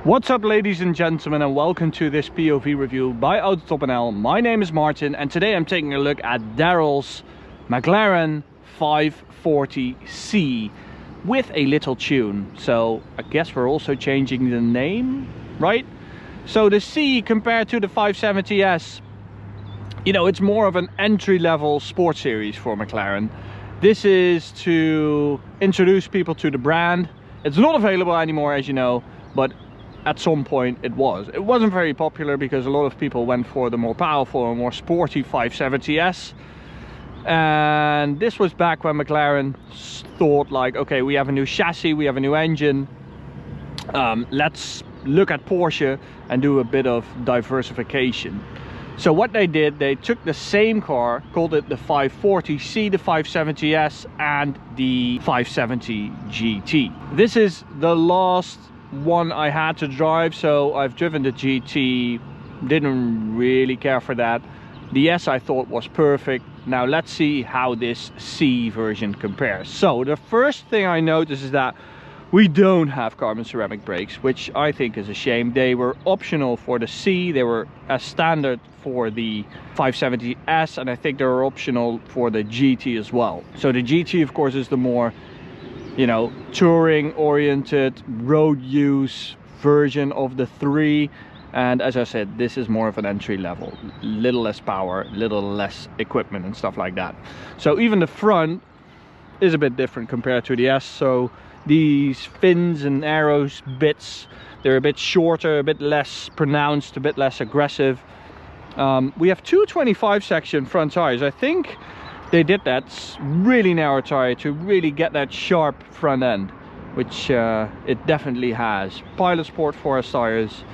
What's up, ladies and gentlemen, and welcome to this POV review by Autobahn. My name is Martin, and today I'm taking a look at Daryl's McLaren 540C with a little tune. So I guess we're also changing the name, right? So the C compared to the 570S, you know, it's more of an entry-level sports series for McLaren. This is to introduce people to the brand. It's not available anymore, as you know, but at some point it was. It wasn't very popular because a lot of people went for the more powerful and more sporty 570S. And this was back when McLaren thought like, okay, we have a new chassis, we have a new engine. Let's look at Porsche and do a bit of diversification. So what they did, they took the same car, called it the 540C, the 570S and the 570 GT. This is the last one I had to drive, so I've driven the GT, didn't really care for that. The S I thought was perfect. Now let's see how this C version compares. So the first thing I noticed is that we don't have carbon ceramic brakes, which I think is a shame. They were optional for the C, they were as standard for the 570S, and I think they were optional for the GT as well. So the GT, of course, is the more, you know, touring oriented road use version of the three, and as I said, this is more of an entry level, little less power, little less equipment and stuff like that. So even the front is a bit different compared to the S. So these fins and arrows bits, they're a bit shorter, a bit less pronounced, a bit less aggressive. We have 225 section front tires. I think they did that really narrow tire to really get that sharp front end, which it definitely has. Pilot Sport Forest tires,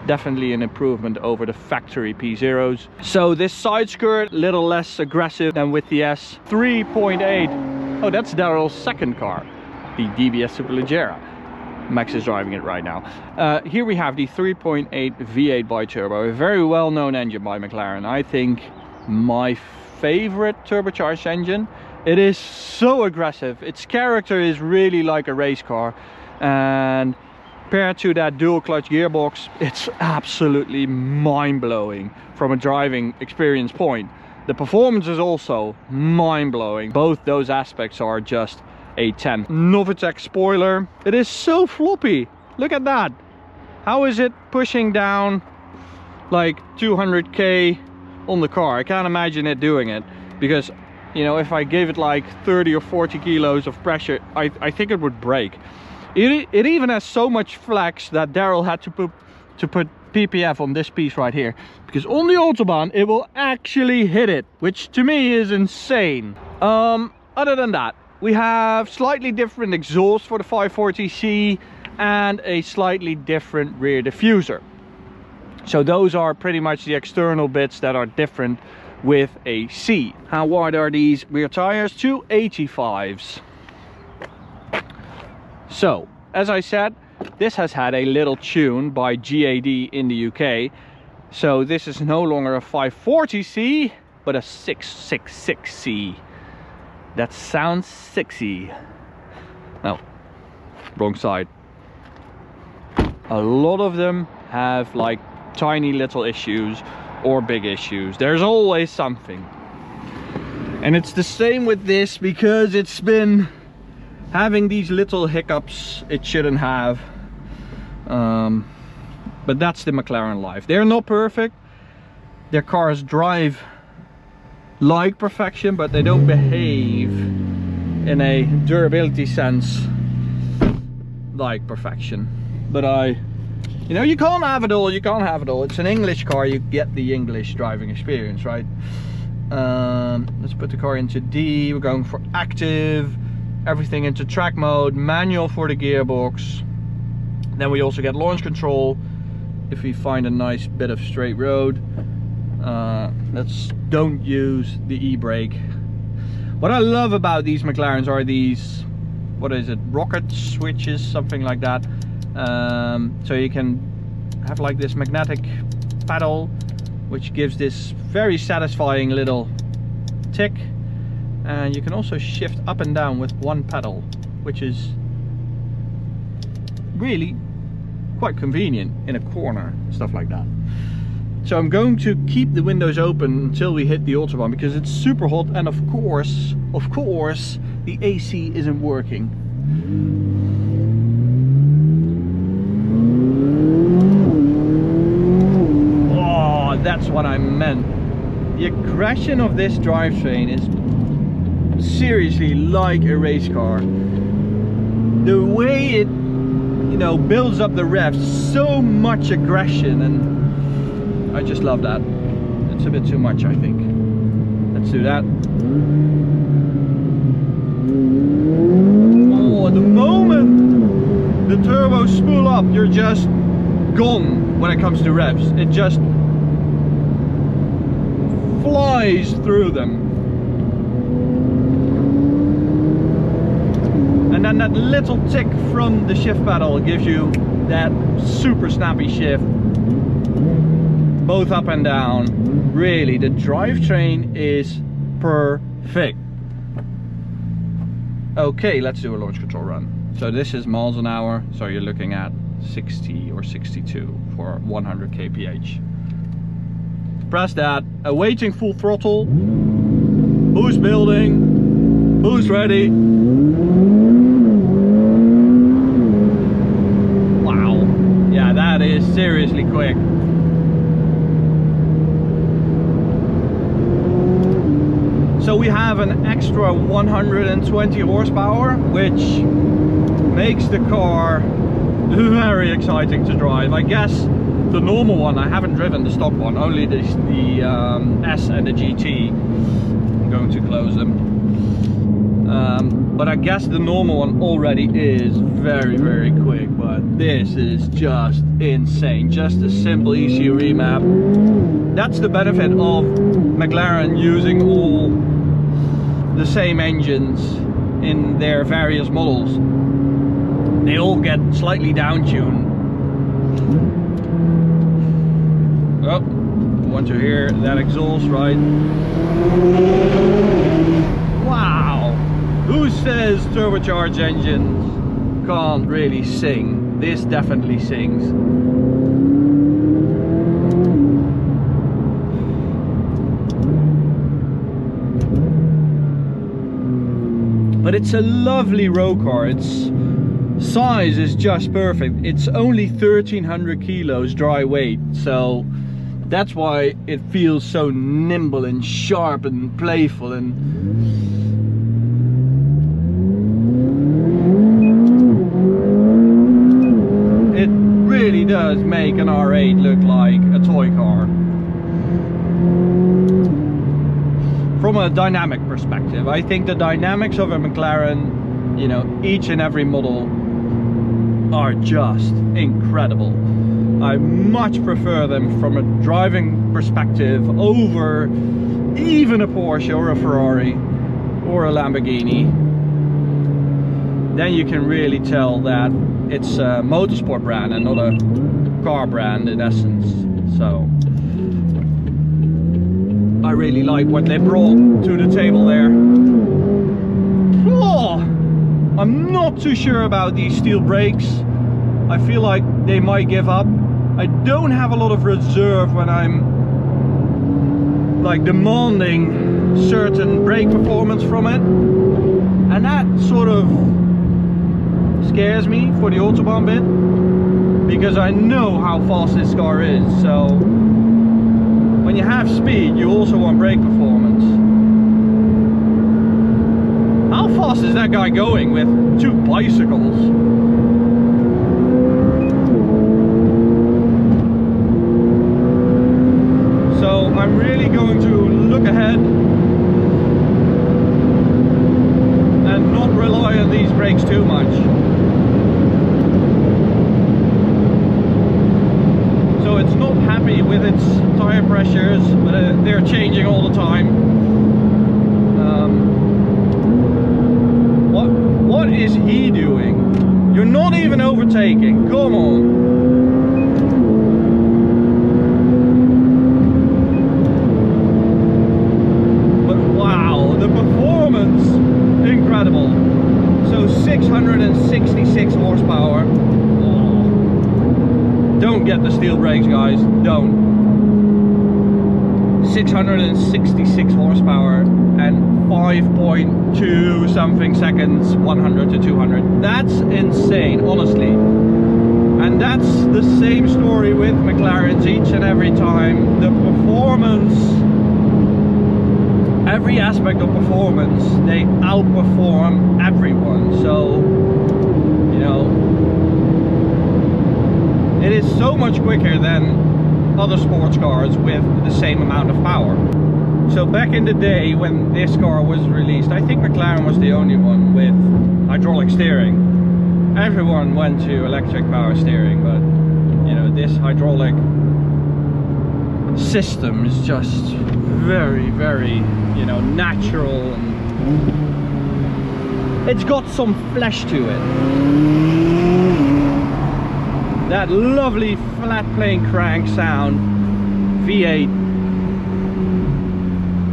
definitely an improvement over the factory P0s. So this side skirt, a little less aggressive than with the S. 3.8. Oh, that's Daryl's second car, the DBS Superleggera. Max is driving it right now. Here we have the 3.8 V8 biturbo, a very well-known engine by McLaren. I think my favorite turbocharged engine. It is so aggressive. Its character is really like a race car, and compared to that dual clutch gearbox, it's absolutely mind-blowing from a driving experience point. The performance is also mind-blowing. Both those aspects are just a 10. Novitec spoiler. It is so floppy. Look at that. How is it pushing down like 200k on the car? I can't imagine it doing it, because, you know, if I gave it like 30 or 40 kilos of pressure, I think it would break. It even has so much flex that Daryl had to put PPF on this piece right here, because on the Autobahn it will actually hit it, which to me is insane. Other than that, we have slightly different exhaust for the 540C and a slightly different rear diffuser. So those are pretty much the external bits that are different with a C. How wide are these rear tires? 285s. So, as I said, this has had a little tune by GAD in the UK. So this is no longer a 540C, but a 666C. That sounds sexy. No, wrong side. A lot of them have like tiny little issues or big issues. There's always something. And it's the same with this, because it's been having these little hiccups it shouldn't have. But that's the McLaren life. They're not perfect. Their cars drive like perfection, but they don't behave in a durability sense like perfection. But you know, you can't have it all, you can't have it all. It's an English car, you get the English driving experience, right? Let's put the car into D. We're going for active, everything into track mode, manual for the gearbox. Then we also get launch control if we find a nice bit of straight road. Don't use the e-brake. What I love about these McLarens are these, what is it, rocket switches, something like that. So you can have like this magnetic pedal, which gives this very satisfying little tick, and you can also shift up and down with one pedal, which is really quite convenient in a corner, stuff like that. So I'm going to keep the windows open until we hit the Autobahn because it's super hot, and of course, the AC isn't working. Oh, that's what I meant. The aggression of this drivetrain is seriously like a race car. The way it, you know, builds up the revs, so much aggression, and I just love that. It's a bit too much, I think. Let's do that. Oh, the moment the turbos spool up, you're just gone when it comes to revs. It just flies through them. And then that little tick from the shift pedal gives you that super snappy shift, both up and down. Really, the drivetrain is perfect. Okay, let's do a launch control run. So this is miles an hour, so you're looking at 60 or 62 for 100 kph. Press that, awaiting full throttle. Boost building, boost ready. Wow, yeah, that is seriously quick. So we have an extra 120 horsepower, which makes the car very exciting to drive. I guess the normal one, I haven't driven the stock one, only the S and the GT. I'm going to close them. But I guess the normal one already is very, very quick, but this is just insane. Just a simple ECU remap. That's the benefit of McLaren using all the same engines in their various models. They all get slightly down-tuned. Oh, want to hear that exhaust, right? Wow! Who says turbocharged engines can't really sing? This definitely sings. But it's a lovely road car. Its size is just perfect. It's only 1300 kilos dry weight, so that's why it feels so nimble and sharp and playful, and it really does make an R8 look like a toy car. From a dynamic perspective, I think the dynamics of a McLaren, you know, each and every model are just incredible. I much prefer them from a driving perspective over even a Porsche or a Ferrari or a Lamborghini. Then you can really tell that it's a motorsport brand and not a car brand in essence. So I really like what they brought to the table there. Oh, I'm not too sure about these steel brakes. I feel like they might give up. I don't have a lot of reserve when I'm like demanding certain brake performance from it, and that sort of scares me for the Autobahn bit, because I know how fast this car is. So when you have speed, you also want brake performance. How fast is that guy going with two bicycles? So I'm really going to look ahead and not rely on these brakes too much. So it's not happy with its tire pressures, but they're changing all the time. What is he doing? You're not even overtaking, come on. But wow, the performance, incredible. So 666 horsepower. Oh. get the steel brakes, guys. Don't. 666 horsepower and 5.2 something seconds, 100 to 200. That's insane, honestly. And that's the same story with McLarens each and every time. The performance, every aspect of performance, they outperform everyone. So, you know, it is so much quicker than other sports cars with the same amount of power. So back in the day when this car was released, I think McLaren was the only one with hydraulic steering. Everyone went to electric power steering, but you know, this hydraulic system is just very, very, you know, natural, and it's got some flesh to it. That lovely flat plane crank sound, V8,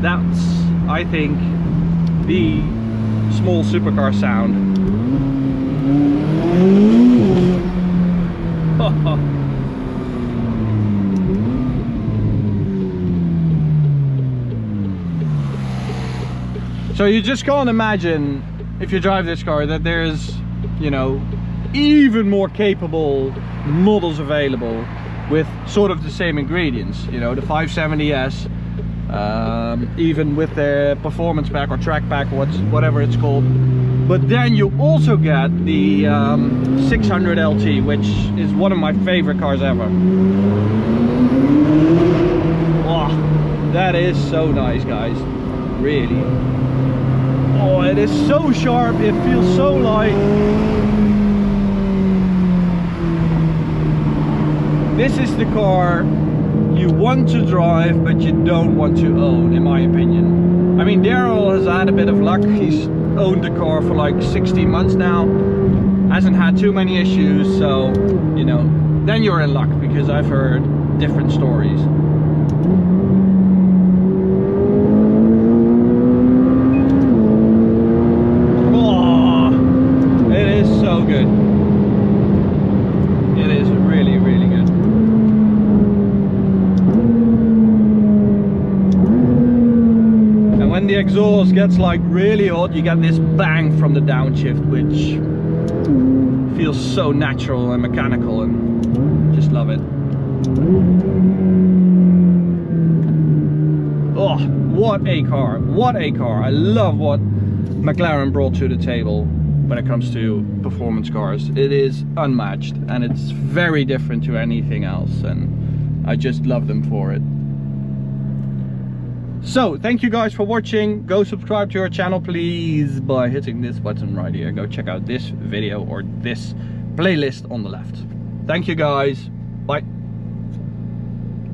that's, I think, the small supercar sound. So you just can't imagine, if you drive this car, that there's, you know, even more capable models available with sort of the same ingredients. You know, the 570S, even with their performance pack or track pack, whatever it's called. But then you also get the 600 LT, which is one of my favorite cars ever. Wow, that is so nice, guys, really. Oh, it is so sharp, it feels so light. This is the car you want to drive, but you don't want to own, in my opinion. I mean, Daryl has had a bit of luck. He's owned the car for like 16 months now. Hasn't had too many issues, so, you know, then you're in luck, because I've heard different stories. Oh, it is so good. It is really, really good. And when the exhaust gets like really hot, you get this bang from the downshift, which feels so natural and mechanical, and just love it. Oh, what a car, what a car. I love what McLaren brought to the table when it comes to performance cars. It is unmatched, and it's very different to anything else, and I just love them for it. So thank you guys for watching. Go subscribe to our channel, please, by hitting this button right here. Go check out this video or this playlist on the left. Thank you guys, bye.